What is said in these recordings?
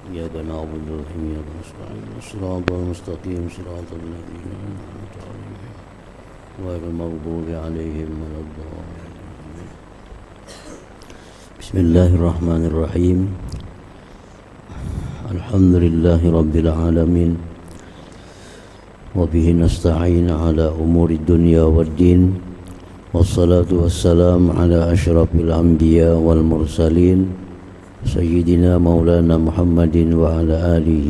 إياك نعبد وإياك نستعين الصراط المستقيم صراط الذين أنعمت عليهم غير المغضوب عليهم ولا الضالين. بسم الله الرحمن الرحيم. الحمد لله رب العالمين وبه نستعين على أمور الدنيا والدين والصلاة والسلام على أشرف الأنبياء والمرسلين سيدنا مولانا محمد وعلى آله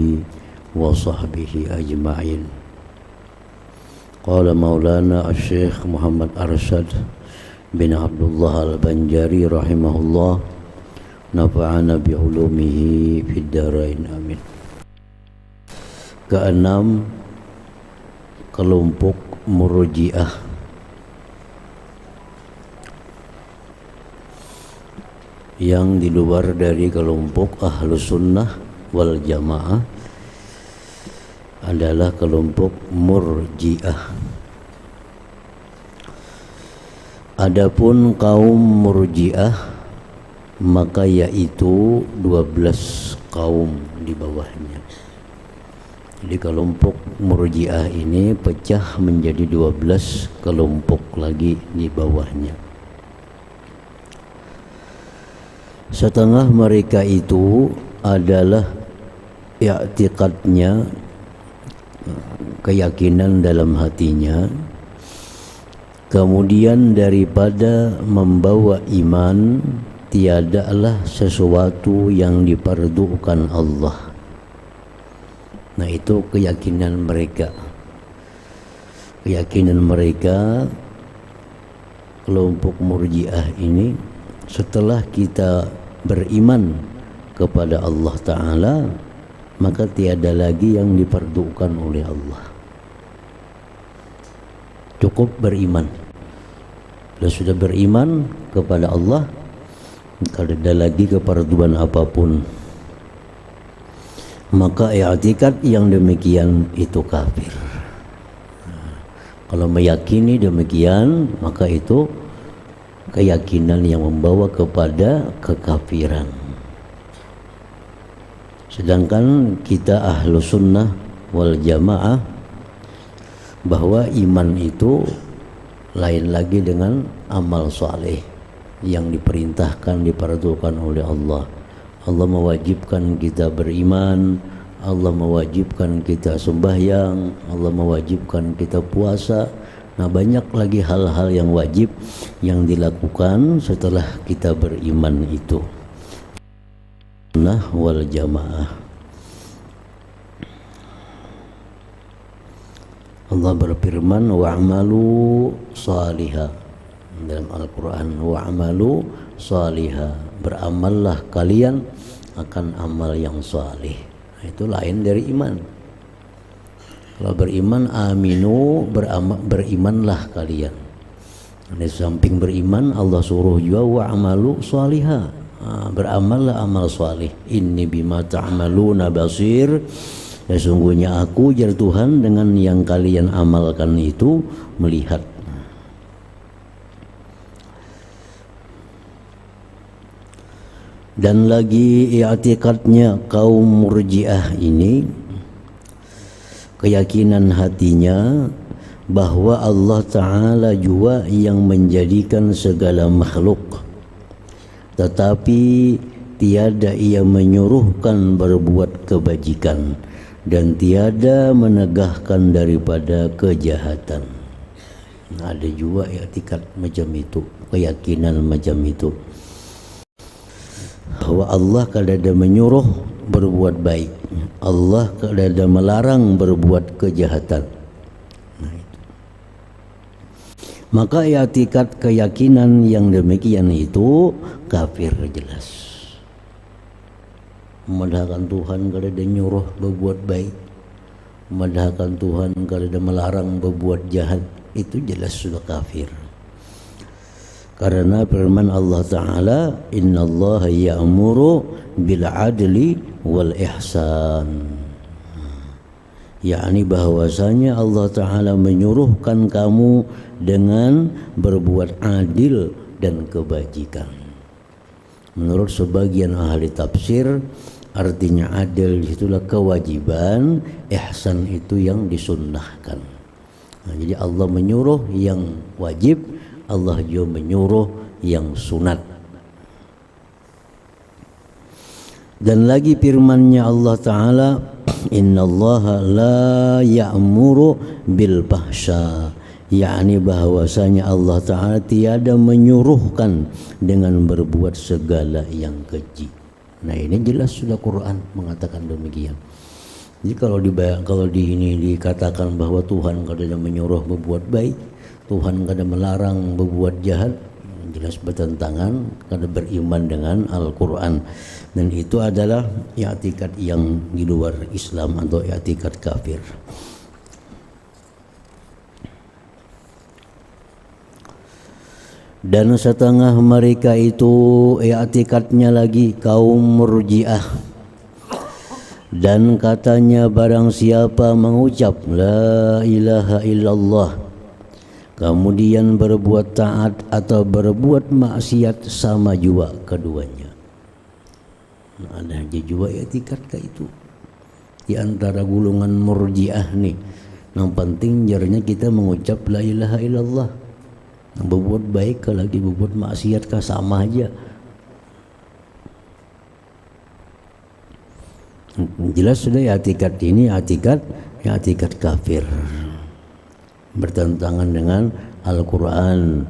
وصحبه أجمعين. قال مولانا الشيخ محمد أرشد بن عبد الله البنجاري رحمه الله نفعنا بعلومه في الدارين آمين. Keenam, kelompok Murji'ah. Yang di luar dari kelompok Ahlus Sunnah wal Jamaah adalah kelompok Murji'ah. Adapun kaum Murji'ah maka yaitu 12 kaum di bawahnya. Jadi kelompok Murji'ah ini pecah menjadi 12 kelompok lagi di bawahnya. Setengah mereka itu adalah i'tiqadnya, keyakinan dalam hatinya, kemudian daripada membawa iman tiadalah sesuatu yang diperdukan Allah. Nah, itu keyakinan mereka. Keyakinan mereka kelompok Murji'ah ini, setelah kita beriman kepada Allah Ta'ala maka tiada lagi yang diperdukan oleh Allah. Cukup beriman. Kalau sudah beriman kepada Allah, kalau ada lagi keperduan apapun, maka i'tikad yang demikian itu kafir. Kalau meyakini demikian, maka itu keyakinan yang membawa kepada kekafiran. Sedangkan kita ahlu sunnah wal jamaah bahwa iman itu lain lagi dengan amal saleh yang diperintahkan, diperuntukkan oleh Allah. Allah mewajibkan kita beriman, Allah mewajibkan kita sembahyang, Allah mewajibkan kita puasa. Nah, banyak lagi hal-hal yang wajib yang dilakukan setelah kita beriman itu. Sunnah wal jamaah. Allah berfirman, wa'malu salihah dalam Al-Quran, wa'malu salihah, beramallah kalian akan amal yang salih. Nah, itu lain dari iman. Kalau beriman, aminu, berimanlah kalian. Di samping beriman, Allah suruh juga wa'amalu salihah, beramallah amal salih. Inni bima ta'amaluna basir. Sesungguhnya aku, jar Tuhan, dengan yang kalian amalkan itu melihat. Dan lagi i'tikadnya kaum Murji'ah ini, keyakinan hatinya bahwa Allah Ta'ala juga yang menjadikan segala makhluk, tetapi tiada ia menyuruhkan berbuat kebajikan dan tiada menegahkan daripada kejahatan. Nah, ada juga i'tikad macam itu, keyakinan macam itu, bahwa Allah kadada menyuruh berbuat baik, Allah kadada melarang berbuat kejahatan. Nah, itu. Maka i'tikad keyakinan yang demikian itu kafir jelas. Memedahkan Tuhan kadada nyuruh berbuat baik, memedahkan Tuhan kadada melarang berbuat jahat, itu jelas sudah kafir. Karena firman Allah Ta'ala, innallaha ya'muru bil adli wal ihsan, yakni bahwasanya Allah Ta'ala menyuruhkan kamu dengan berbuat adil dan kebajikan. Menurut sebagian ahli tafsir, Artinya adil itulah kewajiban, ihsan itu yang disunnahkan. Nah, jadi Allah menyuruh yang wajib, Allah juga menyuruh yang sunat. Dan lagi firman-Nya Allah Ta'ala, innallaha la ya'muru bil fahsya, yakni bahwasanya Allah Ta'ala tiada menyuruhkan dengan berbuat segala yang keji. Nah, ini jelas sudah Quran mengatakan demikian. Jadi kalau ini dikatakan bahwa Tuhan kadang menyuruh berbuat baik, Tuhan kadang melarang berbuat jahat, jelas bertentangan karena beriman dengan Al-Quran. Dan itu adalah i'tikad yang di luar Islam atau i'tikad kafir. Dan setengah mereka itu i'tikadnya lagi kaum Murji'ah. Dan katanya barang siapa mengucap la ilaha illallah kemudian berbuat taat atau berbuat maksiat sama juga keduanya. Nah, ada juga i'tikad kayak itu di antara golongan Murji'ah nih. Yang penting jarnya kita mengucap la ilaha illallah. Berbuat baik kah lagi berbuat maksiat kah sama aja. Jelas sudah i'tikad ini i'tikad kafir, bertentangan dengan Al-Quran.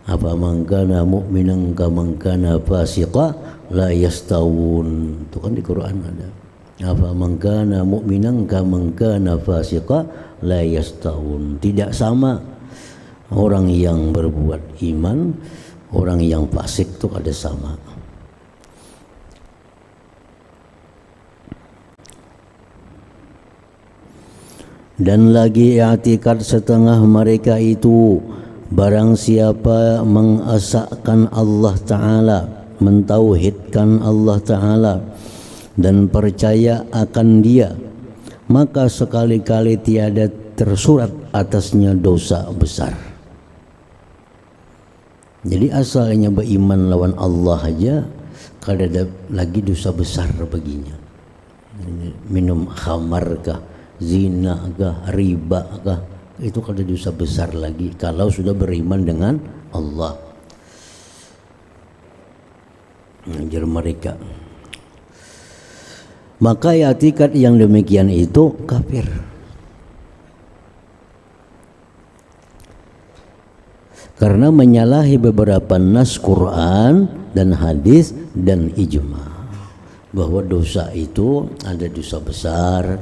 Apa man kana mu'minan kaman kana fasiqa la yastawun. Itu kan di Quran ada. Apa man kana mu'minan kaman kana fasiqa la yastawun. Tidak sama orang yang berbuat iman, orang yang fasik itu ada sama. Dan lagi i'tikad setengah mereka itu barang siapa mengesahkan Allah Ta'ala, mentauhidkan Allah Ta'ala dan percaya akan Dia, maka sekali-kali tiada tersurat atasnya dosa besar. Jadi asalnya beriman lawan Allah aja kada ada lagi dosa besar baginya. Minum khamar kah, zina kah, riba kah, itu kada dosa besar lagi kalau sudah beriman dengan Allah. Ajar mereka. Maka i'tikad yang demikian itu kafir. Karena menyalahi beberapa nas Quran dan hadis dan ijma bahwa dosa itu ada dosa besar,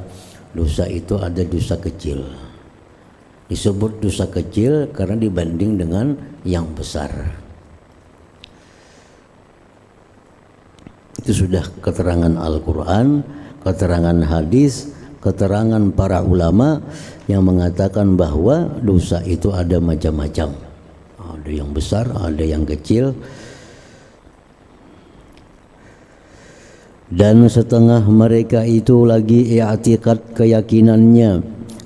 dosa itu ada dosa kecil. Disebut dosa kecil karena dibanding dengan yang besar. Itu sudah keterangan Al-Quran, keterangan hadis, keterangan para ulama yang mengatakan bahwa dosa itu ada macam-macam. Ada yang besar, ada yang kecil. Dan setengah mereka itu lagi i'tikad keyakinannya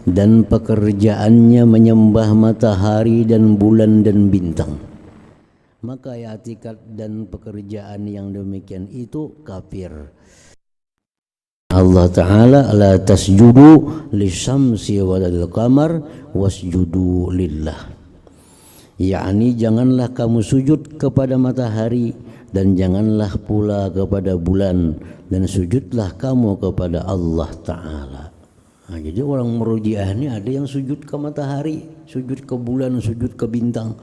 dan pekerjaannya menyembah matahari dan bulan dan bintang. Maka i'tikad dan pekerjaan yang demikian itu kafir. Allah Ta'ala la tasjudu lisyamsi walil qamar wasjudu lillah. Yakni janganlah kamu sujud kepada matahari dan janganlah pula kepada bulan, dan sujudlah kamu kepada Allah Ta'ala. Nah, jadi orang Murji'ah ini ada yang sujud ke matahari, sujud ke bulan, sujud ke bintang.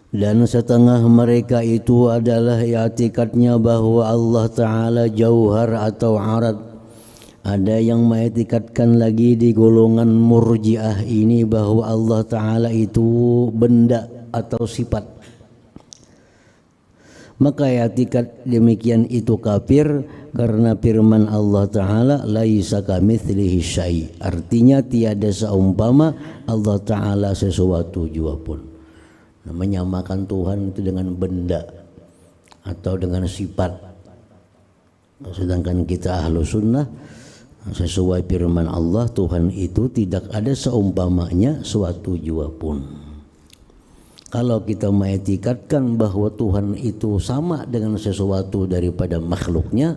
Dan setengah mereka itu adalah i'tikadnya bahwa Allah Ta'ala jauhar atau arad. Ada yang mengiktikadkan lagi di golongan Murji'ah ini bahwa Allah Ta'ala itu benda atau sifat. Maka i'tikad demikian itu kafir karena firman Allah Ta'ala laisa kamitslihi syai'. Artinya tiada seumpama Allah Ta'ala sesuatu jua pun. Nah, menyamakan Tuhan itu dengan benda atau dengan sifat. Sedangkan kita ahlu sunnah sesuai firman Allah, Tuhan itu tidak ada seumpamanya suatu jua pun. Kalau kita mengetikatkan bahwa Tuhan itu sama dengan sesuatu daripada makhluknya,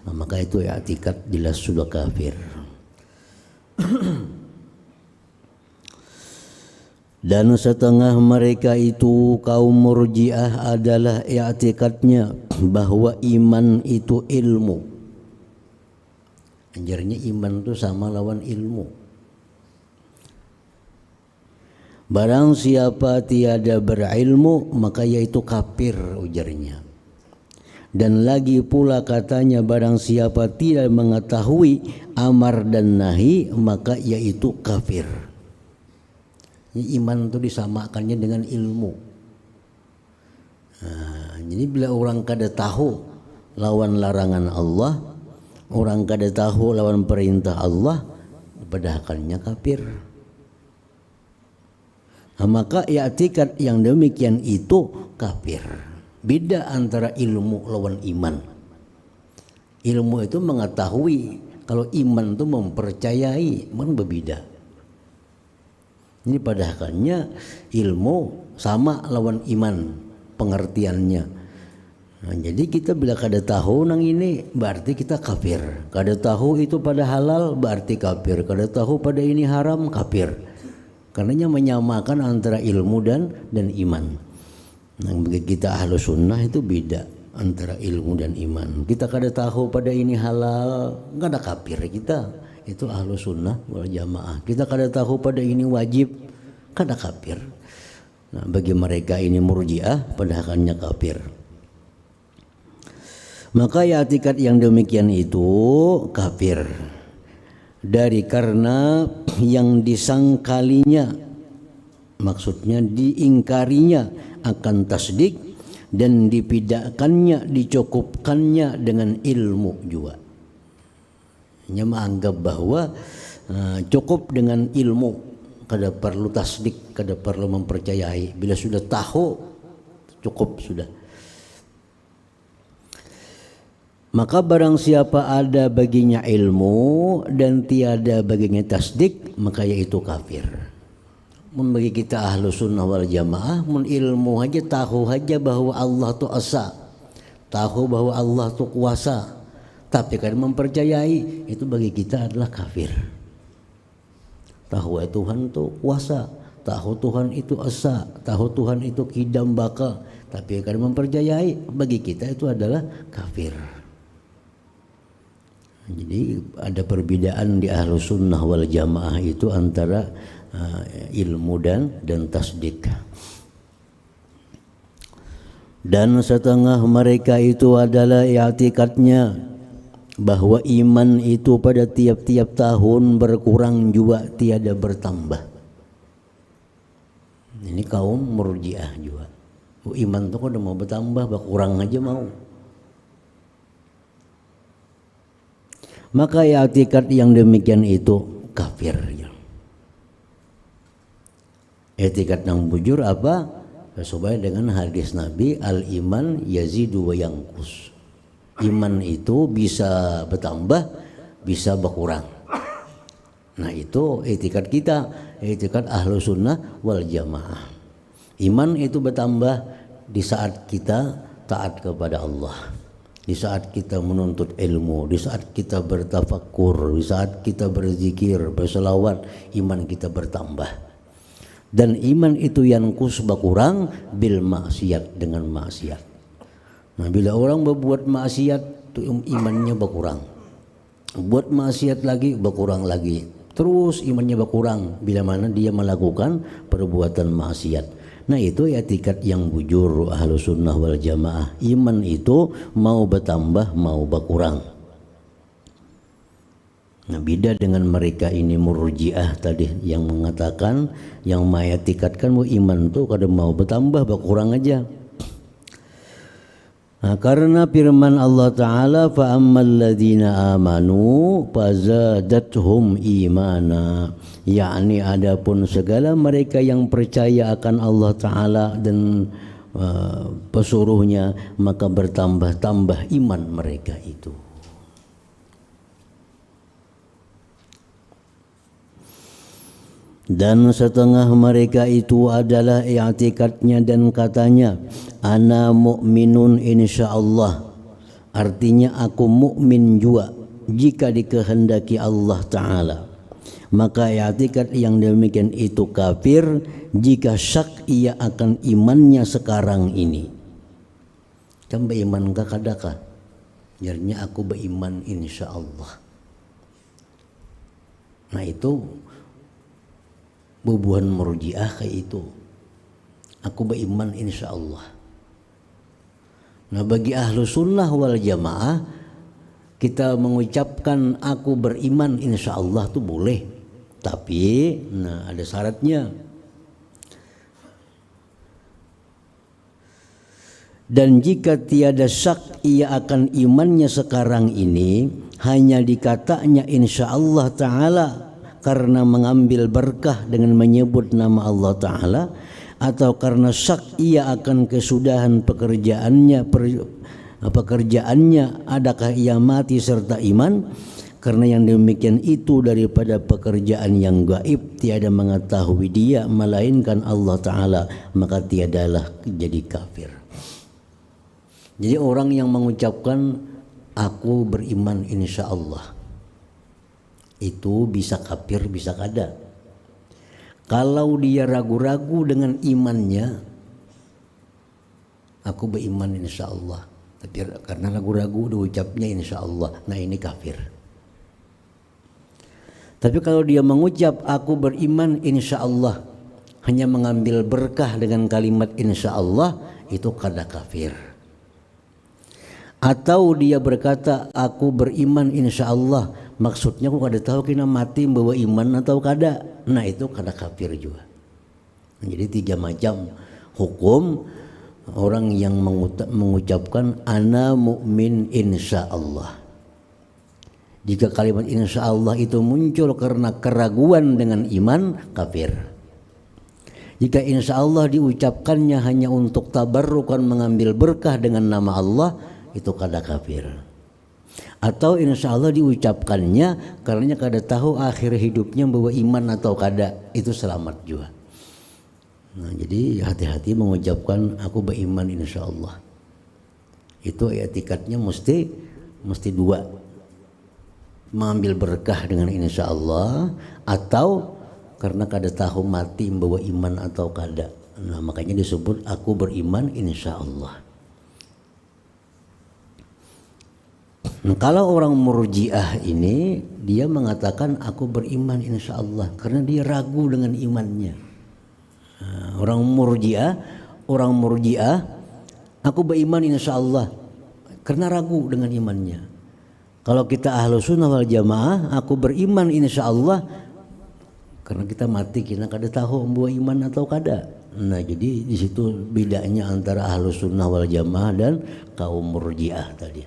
maka itu i'tikad jelas sudah kafir. Dan setengah mereka itu kaum Murji'ah adalah i'tikadnya bahwa iman itu ilmu. Anjarnya iman itu sama lawan ilmu. Barang siapa tiada berilmu maka yaitu kafir, ujarnya. Dan lagi pula katanya barang siapa tidak mengetahui amar dan nahi maka yaitu kafir. Iman itu disamakannya dengan ilmu. Jadi bila orang kada tahu lawan larangan Allah, orang kada tahu lawan perintah Allah, padahalnya kafir. Maka i'tikad yang demikian itu kafir. Beda antara ilmu lawan iman. Ilmu itu mengetahui, kalau iman itu mempercayai, berbeda. Ini padahalnya ilmu sama lawan iman pengertiannya. Nah, jadi kita bila kada tahu nang ini berarti kita kafir. Kada tahu itu pada halal berarti kafir. Kada tahu pada ini haram kafir. Karenanya menyamakan antara ilmu dan iman. Nah, bagi kita ahlu sunnah itu beda antara ilmu dan iman. Kita kada tahu pada ini halal, nggak ada kafir kita. Itu ahlu sunnah wal jamaah. Kita kada tahu pada ini wajib, kada kafir. Nah, bagi mereka ini Murji'ah, padahalnya kafir. Maka i'tikad yang demikian itu kafir. Dari karena yang disangkalinya, maksudnya diingkarinya akan tasdik dan dipidakannya, dicukupkannya dengan ilmu juga. Hanya menganggap bahwa cukup dengan ilmu, kada perlu tasdik, kada perlu mempercayai. Bila sudah tahu cukup sudah. Maka barang siapa ada baginya ilmu dan tiada baginya tasdik, maka yaitu kafir. Mun bagi kita ahlu sunnah wal jamaah, mun ilmu aja tahu aja bahwa Allah tu asa, tahu bahwa Allah tu kuasa, tapi kan mempercayai, itu bagi kita adalah kafir. Tahu Tuhan tu kuasa, tahu Tuhan itu asa, tahu Tuhan itu kidam baka, tapi kan mempercayai, bagi kita itu adalah kafir. Jadi ada perbedaan di ahlu sunnah wal jamaah itu antara ilmu dan tasdik. Dan setengah mereka itu adalah i'tikadnya bahwa iman itu pada tiap-tiap tahun berkurang juga tiada bertambah. Ini kaum Murji'ah juga. Iman itu kalau mau bertambah berkurang aja mau. Maka i'tikad yang demikian itu kafir. I'tikad yang bujur apa? Sesuai dengan hadis Nabi, al-iman yazidu wa yanqus. Iman itu bisa bertambah, bisa berkurang. Nah itu i'tikad kita, i'tikad ahlu sunnah wal jamaah. Iman itu bertambah di saat kita taat kepada Allah. Di saat kita menuntut ilmu, di saat kita bertafakkur, di saat kita berzikir, berselawat, iman kita bertambah. Dan iman itu yanqus berkurang bil maksiat, dengan maksiat. Nah, bila orang berbuat maksiat, itu imannya berkurang. Buat maksiat lagi, berkurang lagi. Terus imannya berkurang bila mana dia melakukan perbuatan maksiat. Nah itu i'tikad yang bujur ahlu sunnah wal jamaah. Iman itu mau bertambah mau berkurang. Nah beda dengan mereka ini Murji'ah tadi yang mengatakan, yang mengiktikadkan bahwa iman itu kadang mau bertambah berkurang aja. Nah, karena firman Allah Ta'ala fa'ammal ladzina amanu fazadathum imana, yakni adapun segala mereka yang percaya akan Allah Ta'ala dan pesuruhnya, maka bertambah-tambah iman mereka itu. Dan setengah mereka itu adalah i'tikadnya dan katanya, ana mu'minun insyaallah, artinya aku mukmin juga jika dikehendaki Allah Ta'ala. Maka i'tikad yang demikian itu kafir jika syak ia akan imannya sekarang ini. Kan beriman kakadaka, jadinya aku beriman insyaallah. Nah itu bubuhan murjiah kayak itu. Aku beriman insyaallah. Nah bagi ahlu sunnah wal jamaah, kita mengucapkan aku beriman insyaallah itu boleh. Tapi nah ada syaratnya. Dan jika tiada syak ia akan imannya sekarang ini, hanya dikatanya insyaallah ta'ala karena mengambil berkah dengan menyebut nama Allah Ta'ala, atau karena syak ia akan kesudahan pekerjaannya adakah ia mati serta iman, karena yang demikian itu daripada pekerjaan yang gaib tiada mengetahui dia melainkan Allah Ta'ala, maka tiadalah jadi kafir. Jadi orang yang mengucapkan aku beriman insyaallah itu bisa kafir bisa kada. Kalau dia ragu-ragu dengan imannya, aku beriman insyaallah, tapi karena ragu-ragu diucapnya insyaallah, nah ini kafir. Tapi kalau dia mengucap aku beriman insyaallah, hanya mengambil berkah dengan kalimat insyaallah, itu kada kafir. Atau dia berkata aku beriman insyaallah, maksudnya aku kada tahu kena mati membawa iman atau kada, nah itu kada kafir juga. Jadi 3 macam hukum orang yang mengucapkan ana mukmin insyaallah. Jika kalimat insyaallah itu muncul karena keraguan dengan iman, kafir. Jika insyaallah diucapkannya hanya untuk tabarrukan mengambil berkah dengan nama Allah, itu kada kafir. Atau insyaallah diucapkannya karena kada tahu akhir hidupnya bawa iman atau kada, itu selamat juga. Nah, jadi hati-hati mengucapkan aku beriman insyaallah. Itu etikatnya mesti 2. Mengambil berkah dengan insyaallah, atau karena kada tahu mati membawa iman atau kada. Nah, makanya disebut aku beriman insyaallah. Nah, kalau orang murjiah ini dia mengatakan aku beriman insyaallah karena dia ragu dengan imannya. Nah, orang murjiah aku beriman insyaallah karena ragu dengan imannya. Kalau kita ahlu sunnah wal jamaah, aku beriman insyaallah karena kita mati kita kada tahu membawa iman atau kada. Nah jadi di situ bedanya antara ahlu sunnah wal jamaah dan kaum murjiah tadi.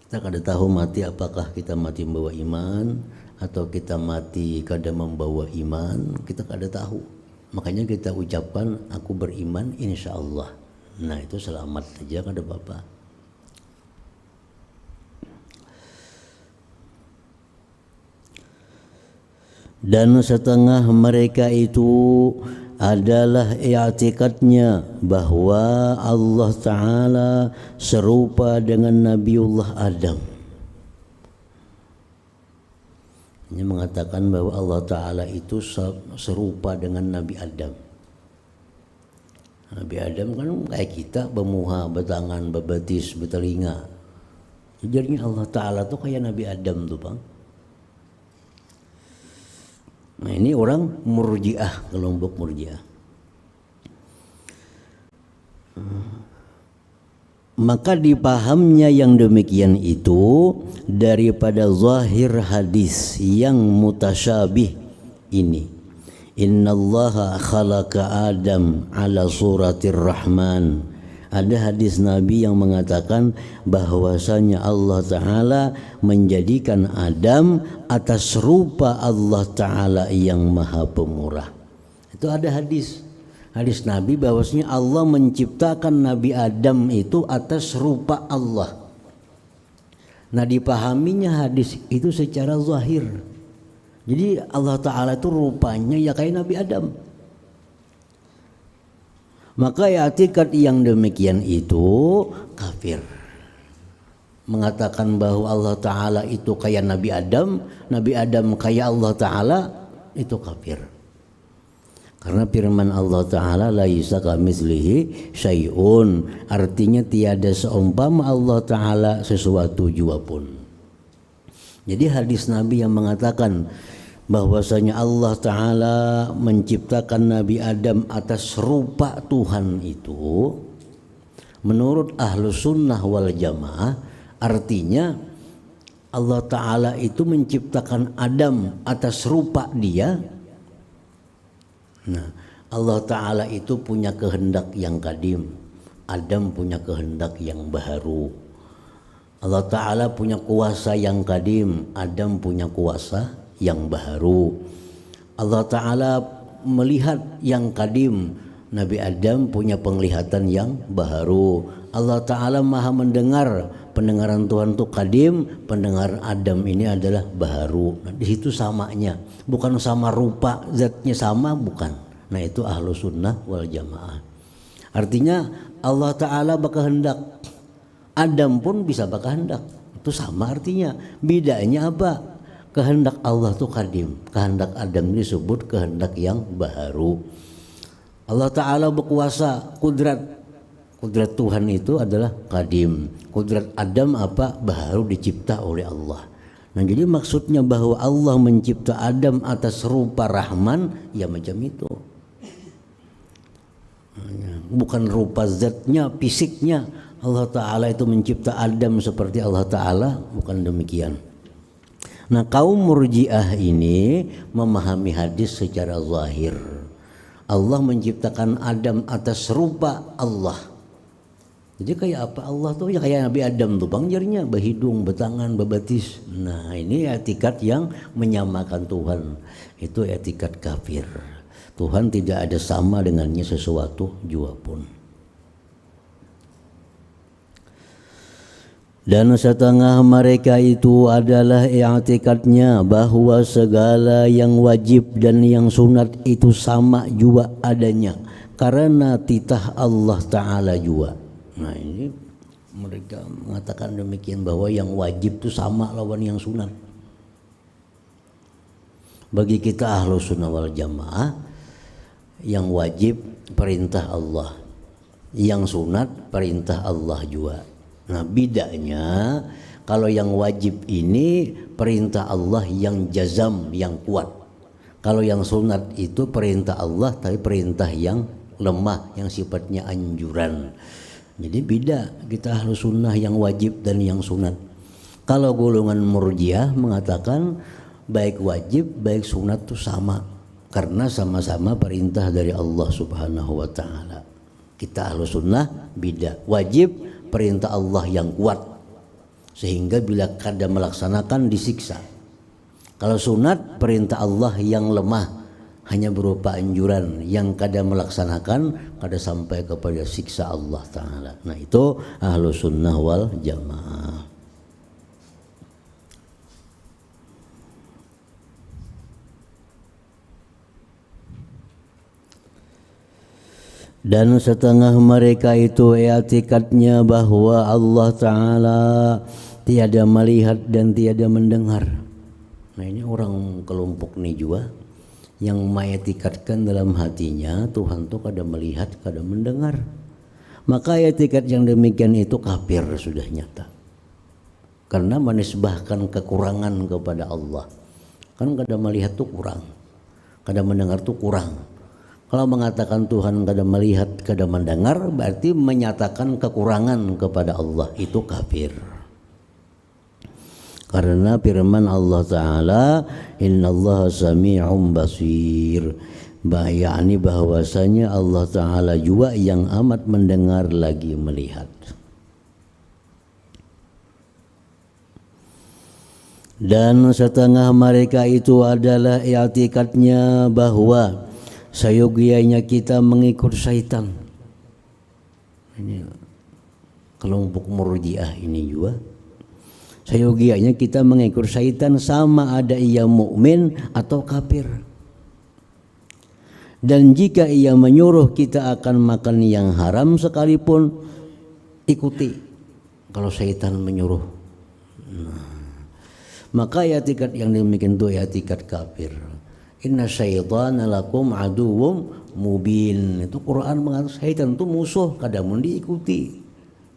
Kita kada tahu mati apakah kita mati membawa iman atau kita mati kada membawa iman, kita kada tahu. Makanya kita ucapkan aku beriman insyaallah. Nah itu selamat saja kada apa-apa. Dan setengah mereka itu adalah i'tikadnya bahwa Allah Ta'ala serupa dengan Nabiullah Adam. Ini mengatakan bahwa Allah Ta'ala itu serupa dengan Nabi Adam. Nabi Adam kan kayak kita, bermuha, bertangan, berbetis, bertelinga. Jadi Allah Ta'ala tuh kayak Nabi Adam tuh bang. Nah ini orang murjiah, kelompok murjiah. Maka dipahamnya yang demikian itu daripada zahir hadis yang mutasyabih ini. Innallaha khalaqa Adam ala suratir Rahman. Ada hadis Nabi yang mengatakan bahwasanya Allah Ta'ala menjadikan Adam atas rupa Allah Ta'ala yang maha pemurah. Itu ada hadis Nabi bahwasanya Allah menciptakan Nabi Adam itu atas rupa Allah. Nah dipahaminya hadis itu secara zahir. Jadi Allah Ta'ala itu rupanya ya kayak Nabi Adam. Maka i'tikad yang demikian itu kafir. Mengatakan bahwa Allah Ta'ala itu kayak Nabi Adam kayak Allah Ta'ala, itu kafir. Karena firman Allah Ta'ala laisa kamitslihi syai'un, artinya tiada seumpama Allah Ta'ala sesuatu jua pun. Jadi hadis Nabi yang mengatakan bahwasanya Allah Ta'ala menciptakan Nabi Adam atas rupa Tuhan itu, menurut Ahlus Sunnah wal Jamaah, artinya Allah Ta'ala itu menciptakan Adam atas rupa dia. Nah, Allah Ta'ala itu punya kehendak yang kadim, Adam punya kehendak yang baharu. Allah Ta'ala punya kuasa yang kadim, Adam punya kuasa yang baharu. Allah Ta'ala melihat yang kadim, Nabi Adam punya penglihatan yang baharu. Allah Ta'ala maha mendengar, pendengaran Tuhan itu kadim, pendengar Adam ini adalah baharu. Nah, di situ samanya, bukan sama rupa zatnya sama, bukan. Nah, itu Ahlus Sunnah wal Jamaah. Artinya Allah Ta'ala berkehendak, Adam pun bisa berkehendak, itu sama artinya. Bedanya apa? Kehendak Allah itu kadim, kehendak Adam disebut kehendak yang baharu. Allah Ta'ala berkuasa, kudrat Tuhan itu adalah kadim, kudrat Adam apa? Baharu, dicipta oleh Allah. Nah, jadi maksudnya bahwa Allah mencipta Adam atas rupa Rahman, ya macam itu. Bukan rupa zatnya, fisiknya. Allah Ta'ala itu mencipta Adam seperti Allah Ta'ala, bukan demikian. Nah, kaum Murji'ah ini memahami hadis secara zahir. Allah menciptakan Adam atas rupa Allah. Jadi kayak apa Allah tuh? Ya kayak Nabi Adam tuh, bang, jarinya berhidung, bertangan, berbatis. Nah, ini i'tikad yang menyamakan Tuhan. Itu i'tikad kafir. Tuhan tidak ada sama dengannya sesuatu jua pun. Dan setengah mereka itu adalah i'tikadnya bahwa segala yang wajib dan yang sunat itu sama juga adanya, karena titah Allah Ta'ala juga. Nah, ini mereka mengatakan demikian, bahwa yang wajib itu sama lawan yang sunat. Bagi kita Ahlus Sunnah wal Jamaah, yang wajib perintah Allah, yang sunat perintah Allah juga. Nah, bedanya kalau yang wajib ini perintah Allah yang jazam, yang kuat. Kalau yang sunat itu perintah Allah tapi perintah yang lemah, yang sifatnya anjuran. Jadi beda kita Ahlus Sunnah yang wajib dan yang sunat. Kalau golongan Murji'ah mengatakan baik wajib baik sunat itu sama, karena sama-sama perintah dari Allah Subhanahu wa Ta'ala. Kita Ahlus Sunnah beda, wajib perintah Allah yang kuat sehingga bila kada melaksanakan disiksa. Kalau sunat perintah Allah yang lemah, hanya berupa anjuran, yang kada melaksanakan kada sampai kepada siksa Allah Ta'ala. Nah, itu Ahlus Sunnah wal Jamaah. Dan setengah mereka itu i'tikadnya bahwa Allah Ta'ala tiada melihat dan tiada mendengar. Nah, ini orang kelompok ini juga yang mengiktikadkan dalam hatinya Tuhan itu kada melihat, kada mendengar. Maka i'tikad yang demikian itu kafir sudah nyata. Karena menisbahkan kekurangan kepada Allah. Kan kada melihat itu kurang, kada mendengar itu kurang. Kalau mengatakan Tuhan kada melihat, kada mendengar, berarti menyatakan kekurangan kepada Allah, itu kafir. Karena firman Allah Ta'ala, innallaha sami'un basir, yakni bahwasanya Allah Ta'ala juga yang amat mendengar lagi melihat. Dan setengah mereka itu adalah i'tikadnya bahwa sayogianya kita mengikut syaitan. Ini kelompok Murji'ah ini juga Sayogianya kita mengikut syaitan sama ada ia mukmin atau kafir. Dan jika ia menyuruh kita akan makan yang haram sekalipun, ikuti kalau syaitan menyuruh. Maka etikat yang demikian itu etikat kafir. Inna syaitana lakum aduwwum mubin. Itu Quran mengatakan syaitan itu musuh, kadamun diikuti.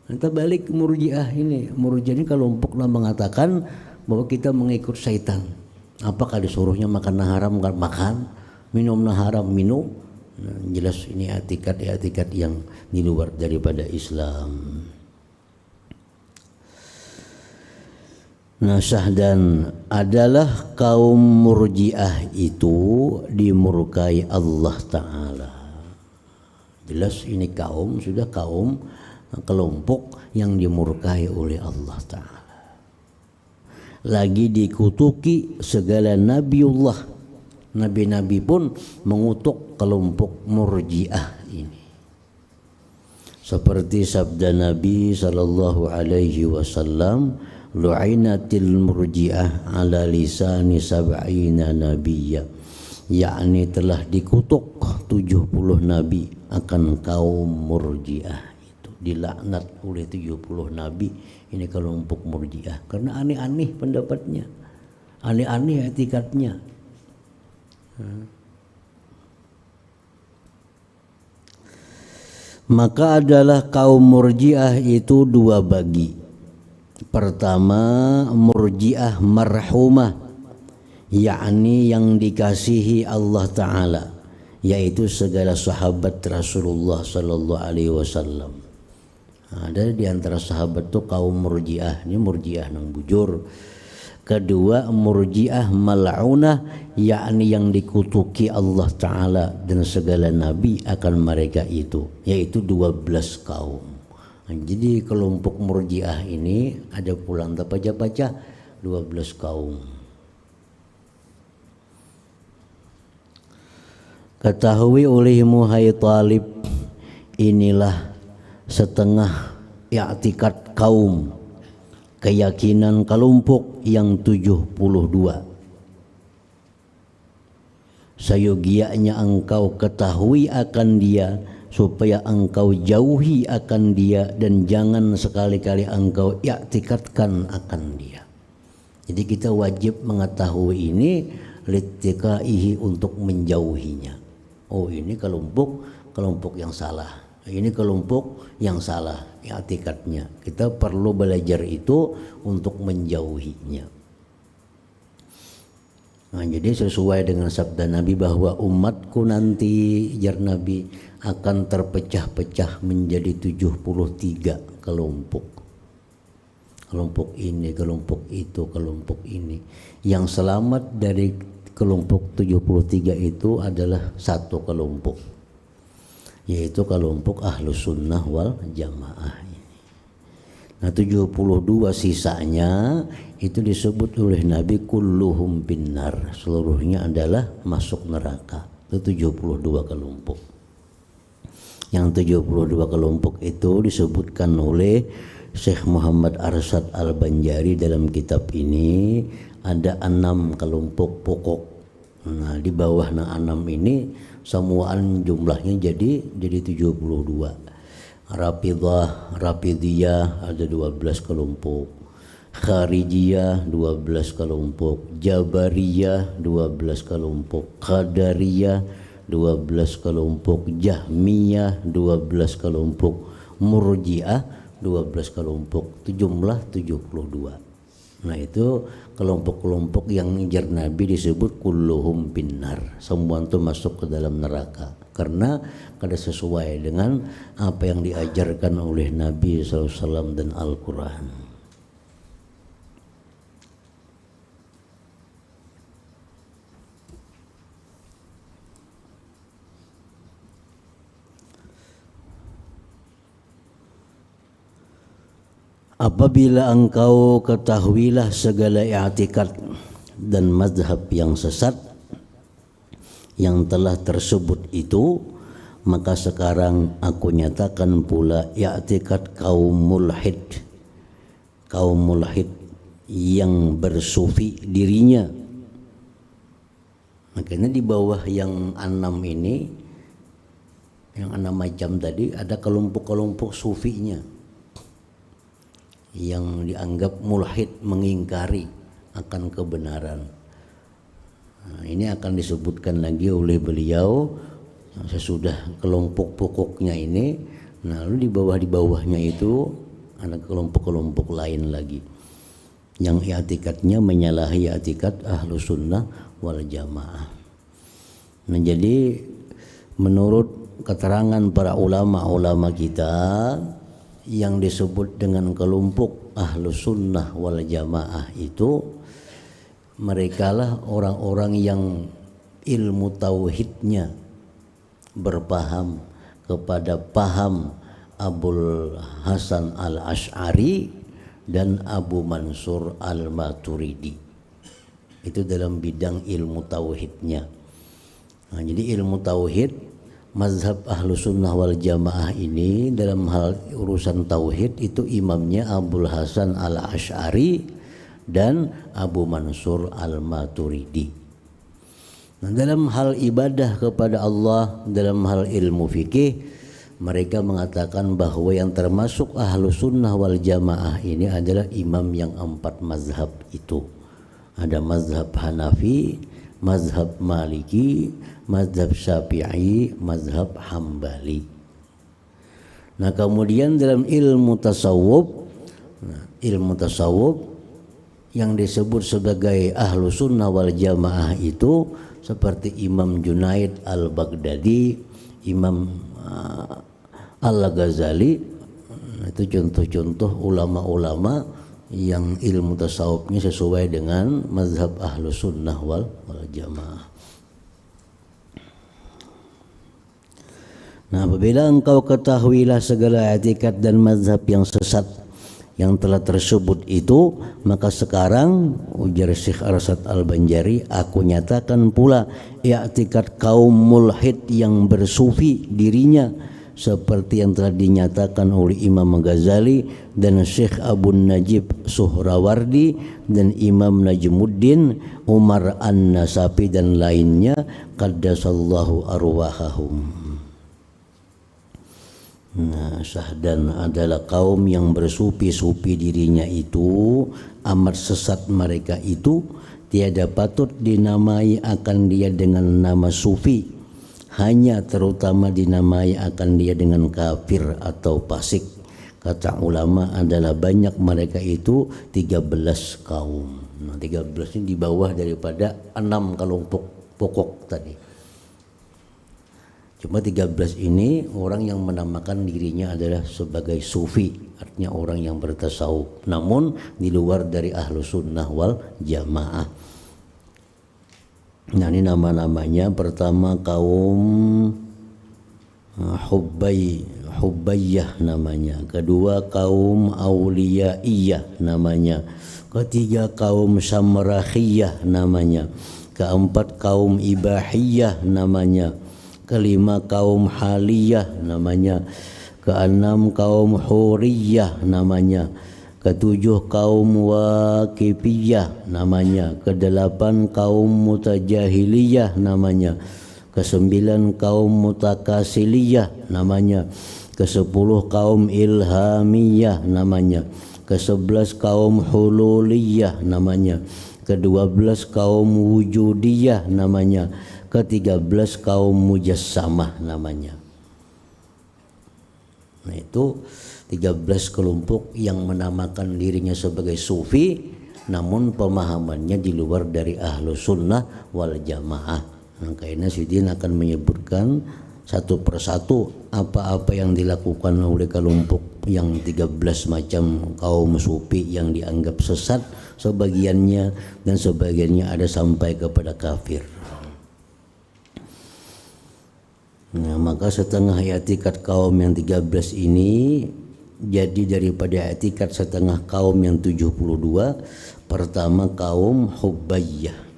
Kita balik ke Murji'ah ini. Murji'ah ini kelompoknya mengatakan bahwa kita mengikut syaitan. Apakah disuruhnya makan haram makan, minum haram minum. Nah, jelas ini etikat yang di luar daripada Islam. Nah, dan adalah kaum Murji'ah itu dimurkai Allah Ta'ala. Jelas ini kaum kelompok yang dimurkai oleh Allah Ta'ala. Lagi dikutuki segala nabiullah. Nabi-nabi pun mengutuk kelompok Murji'ah ini. Seperti sabda Nabi sallallahu alaihi wasallam, lu'inatil murji'ah ala lisani sab'ina nabiyya, yakni telah dikutuk 70 nabi akan kaum Murji'ah. Itu dilaknat oleh 70 nabi ini kelompok Murji'ah karena aneh-aneh pendapatnya, aneh-aneh etikatnya. Maka adalah kaum Murji'ah itu dua bagi. Pertama, Murji'ah marhumah, yakni yang dikasihi Allah Ta'ala, yaitu segala sahabat Rasulullah Sallallahu Alaihi Wasallam. Ada di antara sahabat itu kaum Murji'ah, ini Murji'ah nang bujur. Kedua, Murji'ah mal'unah, yakni yang dikutuki Allah Ta'ala dan segala nabi akan mereka itu, yaitu 12 kaum. Jadi kelompok Murji'ah ini ada pula baca 12 kaum. Ketahui olehmu hai Talib, inilah setengah i'tikad kaum, keyakinan kelompok yang 72. Sayogianya engkau ketahui akan dia, supaya engkau jauhi akan dia dan jangan sekali-kali engkau i'tikadkan akan dia. Jadi kita wajib mengetahui ini litikaihi untuk menjauhinya. Oh, ini kelompok yang salah. Ini kelompok yang salah i'tikadnya. Kita perlu belajar itu untuk menjauhinya. Nah, jadi sesuai dengan sabda Nabi bahwa umatku nanti, jar Nabi, akan terpecah-pecah menjadi 73 kelompok. Kelompok ini, kelompok itu, kelompok ini. Yang selamat dari kelompok 73 itu adalah satu kelompok, yaitu kelompok Ahlus Sunnah wal Jamaah ini. Nah, 72 sisanya itu disebut oleh Nabi kulluhum binnar, seluruhnya adalah masuk neraka. Itu 72 kelompok. Yang 72 kelompok itu disebutkan oleh Syekh Muhammad Arsyad Al-Banjari dalam kitab ini. Ada 6 kelompok pokok. Nah, di bawah 6 ini semuaan jumlahnya jadi 72. Rafidiyah ada 12 kelompok, Kharijiyah 12 kelompok, Jabariyah 12 kelompok, Qadariyah 12 kelompok, Jahmiyah 12 kelompok, Murji'ah 12 kelompok, itu jumlah 72. Nah, itu kelompok-kelompok yang ngejar Nabi disebut kulluhum binnar, semua itu masuk ke dalam neraka karena kada sesuai dengan apa yang diajarkan oleh Nabi SAW dan Al-Quran. Apabila engkau ketahuilah segala i'tikad dan mazhab yang sesat yang telah tersebut itu, maka sekarang aku nyatakan pula i'tikad kaum mulhid. Kaum mulhid yang bersufi dirinya. Makanya di bawah yang 6 ini, yang 6 macam tadi, ada kelompok-kelompok sufinya yang dianggap mulhid, mengingkari akan kebenaran. Nah, ini akan disebutkan lagi oleh beliau sesudah kelompok pokoknya ini. Nah, lalu di bawahnya itu ada kelompok-kelompok lain lagi yang i'tikadnya menyalahi i'tikad Ahlus Sunnah wal Jamaah. Nah, jadi menurut keterangan para ulama-ulama kita, yang disebut dengan kelompok Ahlus Sunnah wal Jamaah itu, merekalah orang-orang yang ilmu tauhidnya berpaham kepada paham Abul Hasan al-Asy'ari dan Abu Mansur al-Maturidi. Itu dalam bidang ilmu tauhidnya. Nah, jadi ilmu tauhid, mazhab Ahlus Sunnah wal Jamaah ini dalam hal urusan tauhid itu imamnya Abul Hasan al-Asy'ari dan Abu Mansur al-Maturidi. Nah, dalam hal ibadah kepada Allah, dalam hal ilmu fikih, mereka mengatakan bahwa yang termasuk Ahlus Sunnah wal Jamaah ini adalah imam yang 4 mazhab itu. Ada mazhab Hanafi, mazhab Maliki, mazhab Syafi'i, mazhab Hambali. Nah, kemudian dalam ilmu tasawuf yang disebut sebagai Ahlus Sunnah wal Jamaah itu seperti Imam Junaid al-Baghdadi, Imam Al-Ghazali. Itu contoh-contoh ulama-ulama yang ilmu tasawufnya sesuai dengan mazhab Ahlus Sunnah wal Jamaah. Nah, apabila engkau ketahuilah segala i'tikad dan mazhab yang sesat yang telah tersebut itu, maka sekarang, ujar Syekh Arsyad Al-Banjari, aku nyatakan pula i'tikad kaum mulhid yang bersufi dirinya, seperti yang telah dinyatakan oleh Imam Ghazali dan Syekh Abu Najib Suhrawardi dan Imam Najmuddin Umar An-Nasafi dan lainnya, qaddasallahu arwahahum. Nah, Syahdan adalah kaum yang bersufi-sufi dirinya itu amat sesat. Mereka itu tiada patut dinamai akan dia dengan nama sufi, hanya terutama dinamai akan dia dengan kafir atau fasik. Kata ulama adalah banyak mereka itu 13 kaum. Nah, 13 ini di bawah daripada 6 kelompok pokok tadi. Cuma 13 ini orang yang menamakan dirinya adalah sebagai sufi, artinya orang yang bertasawuf, namun di luar dari Ahlus Sunnah wal Jamaah. Nah, ini nama-namanya. Pertama kaum Hubbayyah namanya. Kedua kaum Auliyaiyah namanya. Ketiga kaum Samrakhiyah namanya. Keempat kaum Ibahiyah namanya. Kelima kaum Haliyah namanya. Keenam kaum Huriyah namanya. Ketujuh kaum Waqifiyah namanya. Kedelapan kaum Mutajahiliyah namanya. Kesembilan kaum Mutakasiliyah namanya. Kesepuluh kaum Ilhamiyah namanya. Kesebelas kaum Hululiyah namanya. Kedua-belas kaum Wujudiyah namanya. Ke-13 kaum Mujassamah namanya. Nah, itu 13 kelompok yang menamakan dirinya sebagai sufi, namun pemahamannya di luar dari Ahlus Sunnah wal Jamaah. Nah, karena Sidin akan menyebutkan satu persatu apa-apa yang dilakukan oleh kelompok yang 13 macam kaum sufi yang dianggap sesat sebagiannya, dan sebagiannya ada sampai kepada kafir. Nah, maka setengah i'tikad kaum yang 13 ini jadi daripada i'tikad setengah kaum yang 72. Pertama kaum Hubbayyah.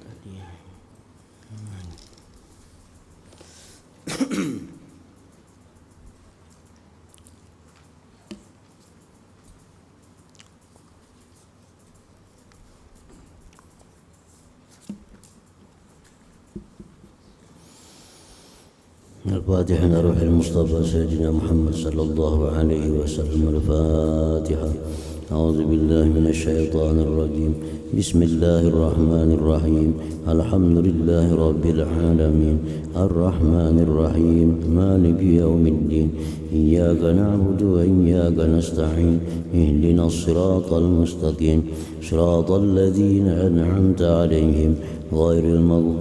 الفاتحة إلى روح المصطفى سيدنا محمد صلى الله عليه وسلم. الفاتحة. أعوذ بالله من الشيطان الرجيم. بسم الله الرحمن الرحيم. الحمد لله رب العالمين الرحمن الرحيم مالك يوم الدين إياك نعبد وإياك نستعين اهدنا الصراط المستقيم صراط الذين أنعمت عليهم غير المغضوب